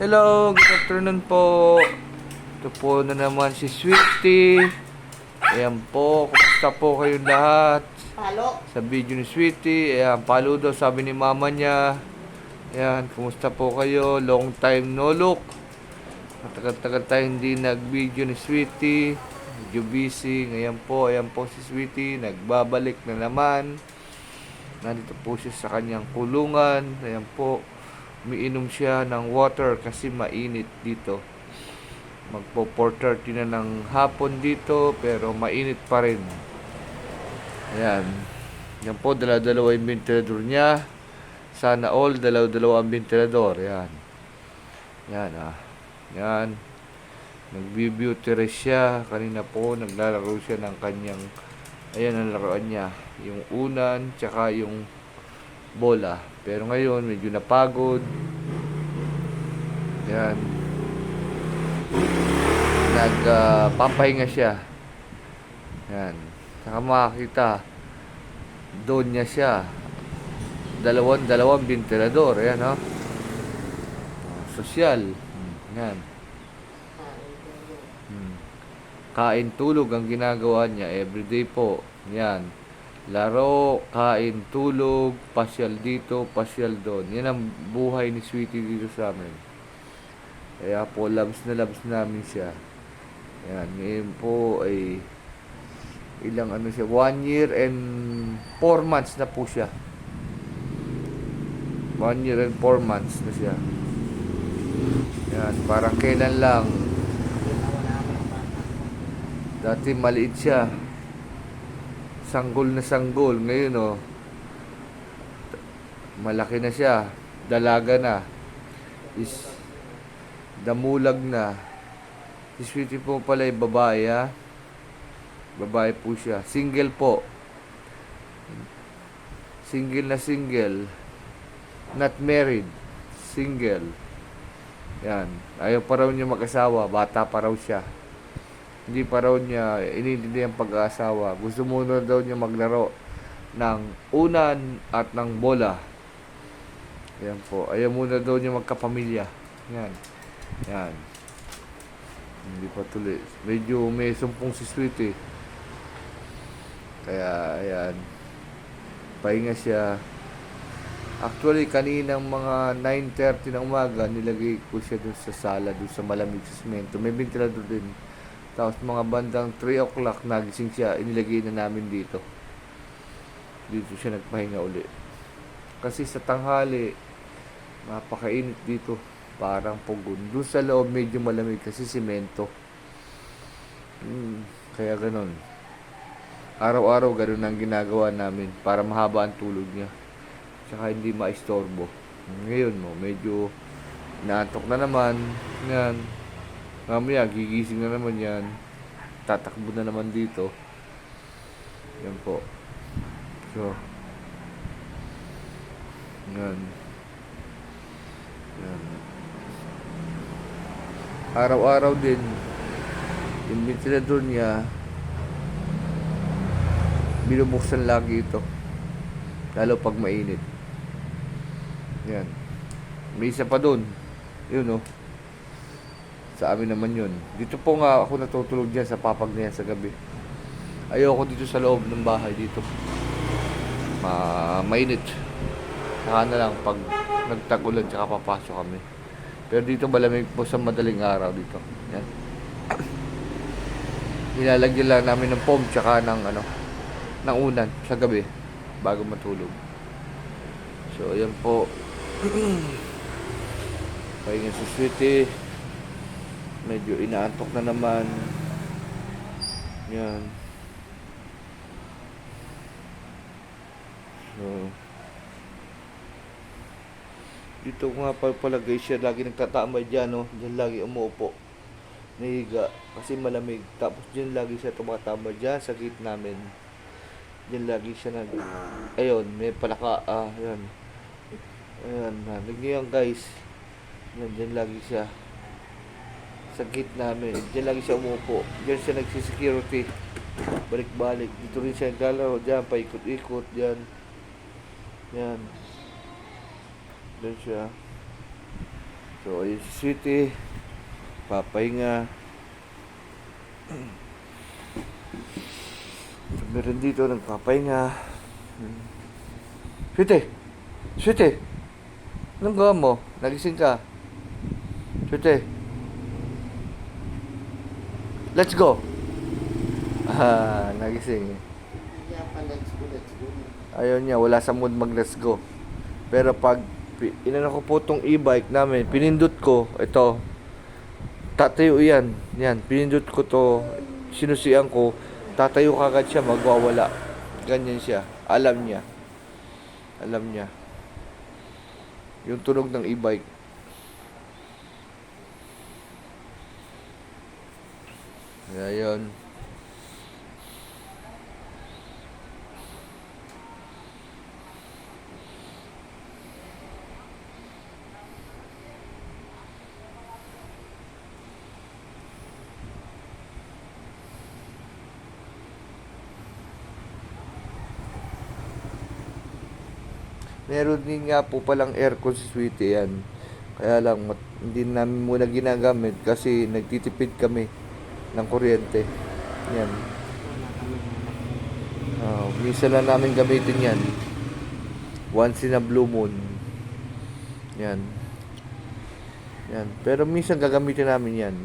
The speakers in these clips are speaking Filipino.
Hello, good afternoon po. Ito po na naman si Sweetie. Ayan po, kumusta po kayong lahat? Palo. Sa video ni Sweetie, ayan, palo daw sabi ni mama niya. Ayan, kumusta po kayo? Long time no look. Matagal-tagal tayo hindi nag-video ni Sweetie. Medyo busy. Ayan po si Sweetie. Nagbabalik na naman. Nandito po siya sa kanyang kulungan. Ayan po. Umiinom siya ng water kasi mainit dito. Magpo 4:30 na ng hapon dito pero mainit pa rin. Ayan. Yan po, dala-dalawa yung ventilador niya. Sana all, dalaw-dalawa ang ventilador. Ayan. Yan ah. Yan. Nagbi-beauty rest siya. Kanina po, naglalaro siya ng kanyang, ayan ang laruan niya. Yung unan, tsaka yung bola. Pero ngayon, medyo napagod. Yan. Nagpapahinga siya. Yan. Saka makakita, doon niya siya. Dalawang ventilador. Ayan, no? Sosyal. Yan. Kain, tulog ang ginagawa niya. Everyday po. Yan. Laro, kain, tulog, pasyal dito, pasyal doon. Yan ang buhay ni Sweetie dito sa amin. Kaya po, loves namin siya. Yan, ngayon po ay ilang ano siya, 1 year and 4 months na po siya. 1 year and 4 months na siya. Yan, parang kailan lang. Dati maliit siya. Sanggol na sanggol. Ngayon, oh, malaki na siya. Dalaga na. Damulag na. Si Sweetie po pala ay babae, ha? Babae po siya. Single po. Single na single. Not married. Single. Yan. Ayaw pa raw niya mag-asawa. Bata pa raw siya. Hindi pa raw niya inintindi ang pag-aasawa. Gusto muna daw niya maglaro ng unan at ng bola. Yan po. Ayaw muna daw niya magkapamilya. Yan. Yan. Hindi pa tuloy. Medyo may sumpong si Sweetie. Kaya, ayan. Pahinga siya. Actually, kaninang mga 9:30 ng umaga, nilagay ko siya dun sa sala, dun sa malamig sa semento. May ventilador din. Tapos mga bandang 3 o'clock, nagising siya, inilagay na namin dito. Dito siya nagpahinga uli. Kasi sa tanghali, napakainit dito. Parang pugon. Doon sa loob, medyo malamig kasi semento. Kaya ganun. Araw-araw, ganun ang ginagawa namin para mahaba ang tulog niya. Tsaka hindi maistorbo. Ngayon mo, medyo naantok na naman. Yan. Mamaya, gigising na naman yan. Tatakbo na naman dito. Yan po. So, yan. Yan. Araw-araw din, yung ventilador niya, binubuksan lagi ito. Lalo pag mainit. Yan. May isa pa doon. Yun, oh. Sa amin naman yun. Dito po nga ako natutulog dyan sa papag na yan sa gabi. Ayoko dito sa loob ng bahay dito. Mainit. Saka na lang pag nagtag-ulan tsaka papasok kami. Pero dito malamig po sa madaling araw dito. Yan. Nilalagyan lang namin ng foam tsaka ng ng unan sa gabi bago matulog. So ayan po. Pahinga si Sweetie. Medyo inaantok na naman. Yan. So, dito ko nga palagay siya. Lagi nagtatamay dyan, no? Diyan lagi umuupo. Nahiga. Kasi malamig. Tapos dyan lagi siya tumatambay dyan sa gate namin. Dyan lagi siya ayun, may palaka. Yan. Ayan. Nagyan guys. Dyan lagi siya. Sa gate namin. Diyan lagi siya umupo. Diyan siya nagsisecurity. Balik-balik. Dito rin siya naglalaro. Diyan, paikot-ikot. Diyan. Yan. Diyan siya. So, ayun si Sweetie. Papahinga. Meron dito, nagpapahinga. Sweetie! Sweetie! Anong gawa mo? Nagising ka? Sweetie! Let's go! Nagising. Kaya pa, let's go. Ayaw niya, wala sa mood mag let's go. Pero pag inano ko po tong e-bike namin, pinindot ko, ito, tatayo yan. Yan, pinindot ko to, sinusian ko, tatayo kagad siya, magwawala. Ganyan siya. Alam niya. Alam niya. Yung tunog ng e-bike. Kaya yun. Meron din nga po palang aircon si Sweetie yan. Kaya lang, hindi namin muna ginagamit kasi nagtitipid kami ng kuryente. Yan. Minsan lang namin gamitin yan. Once in a blue moon. Yan. Yan. Pero minsan gagamitin namin yan.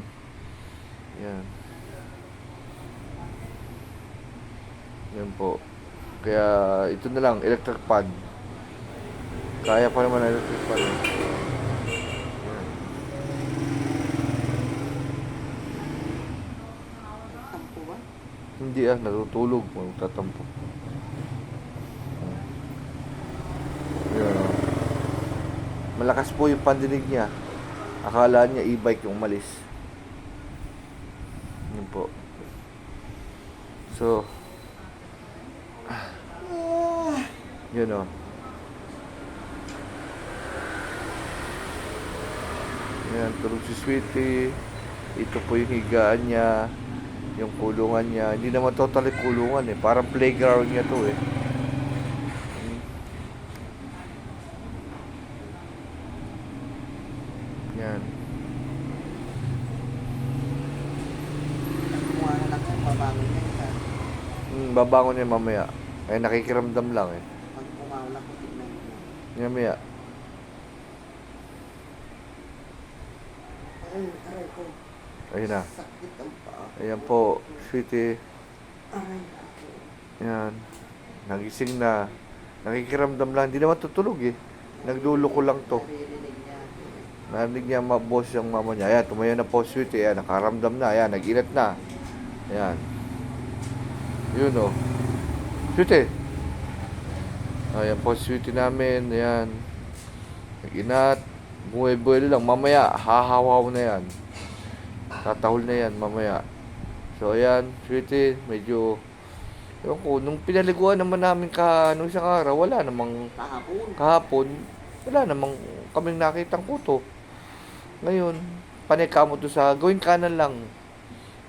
Yan. Yan po. Kaya ito na lang, electric fan. Kaya pa naman electric fan. Yan. Tampo ba? Hindi natutulog. Magtatampo. Yan. Malakas po yung pandinig niya. Akala niya e-bike yung umalis. Yun po. So, yun o. Yan, tulog si Sweetie. Ito po yung higaan niya. Yung kulungan niya. Hindi naman totally kulungan eh. Parang playground niya to eh. Yan. Kumuha na lang kung babangon niya. Babangon niya mamaya. Ay, nakikiramdam lang eh. Pag pumawala ko, tignan niya. Mamaya. Aray ko. Ayun na. Sakit ang paa. Ayan po, Sweetie. Aray ako. Yan. Nagising na. Nakikiramdam lang. Hindi naman tutulog eh. Nagluluko lang to. Naririnig niya. Narinig niya boss yung mama niya. Ayan, tumayo na po Sweetie. Ayan, nakaramdam na. Ayan, nag-inat na. Ayan. Yun o. Sweetie. Ayan po Sweetie namin. Ayan. Nag-inat. Buhay-buhay lang. Mamaya, hahawaw na yan. Tatahol na yan mamaya. So, ayan, Sweetie. Medyo, ewan ko, nung pinaliguan naman namin nung isang araw, wala namang kahapon, wala namang kaming nakitang kuto. Ngayon, panay kamo to sa gawing kanan lang.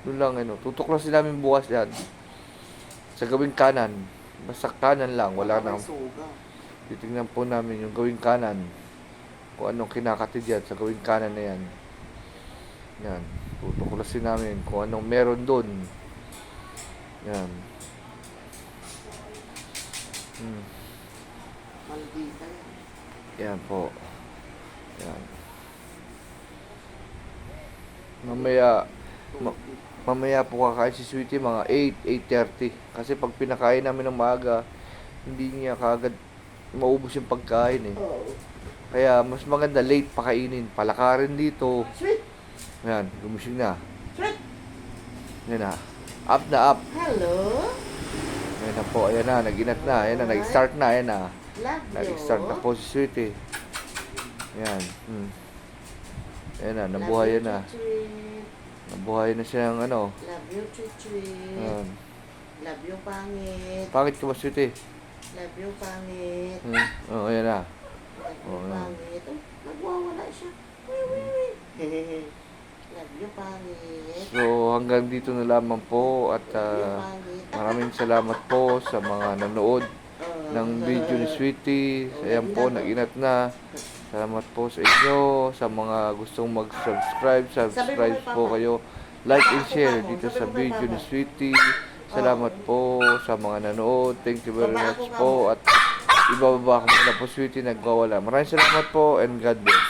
Doon lang, tutuklasin namin bukas yan. Sa gawing kanan. Basta kanan lang, wala nang. Titingnan po namin yung gawing kanan. Kung anong kinakatid yan sa gawing kanan na yan. Yan. Tutuklasin namin kung anong meron doon. Yan. Maldita yan. Yan po. Yan. Mamaya po kakain si Sweetie mga 8:30. Kasi pag pinakain namin ng maaga, hindi niya kagad maubos yung pagkain eh. Kaya mas maganda late pakainin. Palakarin dito. Sweet! Yan, gumising na. Sweet! Yan na. Up na up. Hello? Yan na po. Ayan na. Nag-inat na. Ayan na. Nag-start na. Ayan na. Love you. Nag-start na po si Sweetie. Yan. Ayan na. Nabuhay yan na. Nabuhay na siya ng ano. Love you, Chuchwit. Yan. Love you, pangit. Pangit ka ba, Sweetie? Love you, pangit. Ayan na. Love you, Oh, pangit. Oh, nagwawala siya. Love you, pangit. So, hanggang dito na lamang po. At Love you, pangit. maraming salamat po sa mga nanood. ng video ni Sweetie. Ayan po, nag-inat na. Salamat po sa inyo. Sa mga gustong mag-subscribe, subscribe po kayo. Like and share dito sa video ni Sweetie. Salamat po sa mga nanood. Thank you very much po. At ibababa ko muna po, Sweetie, nagwawala. Maraming salamat po and God bless.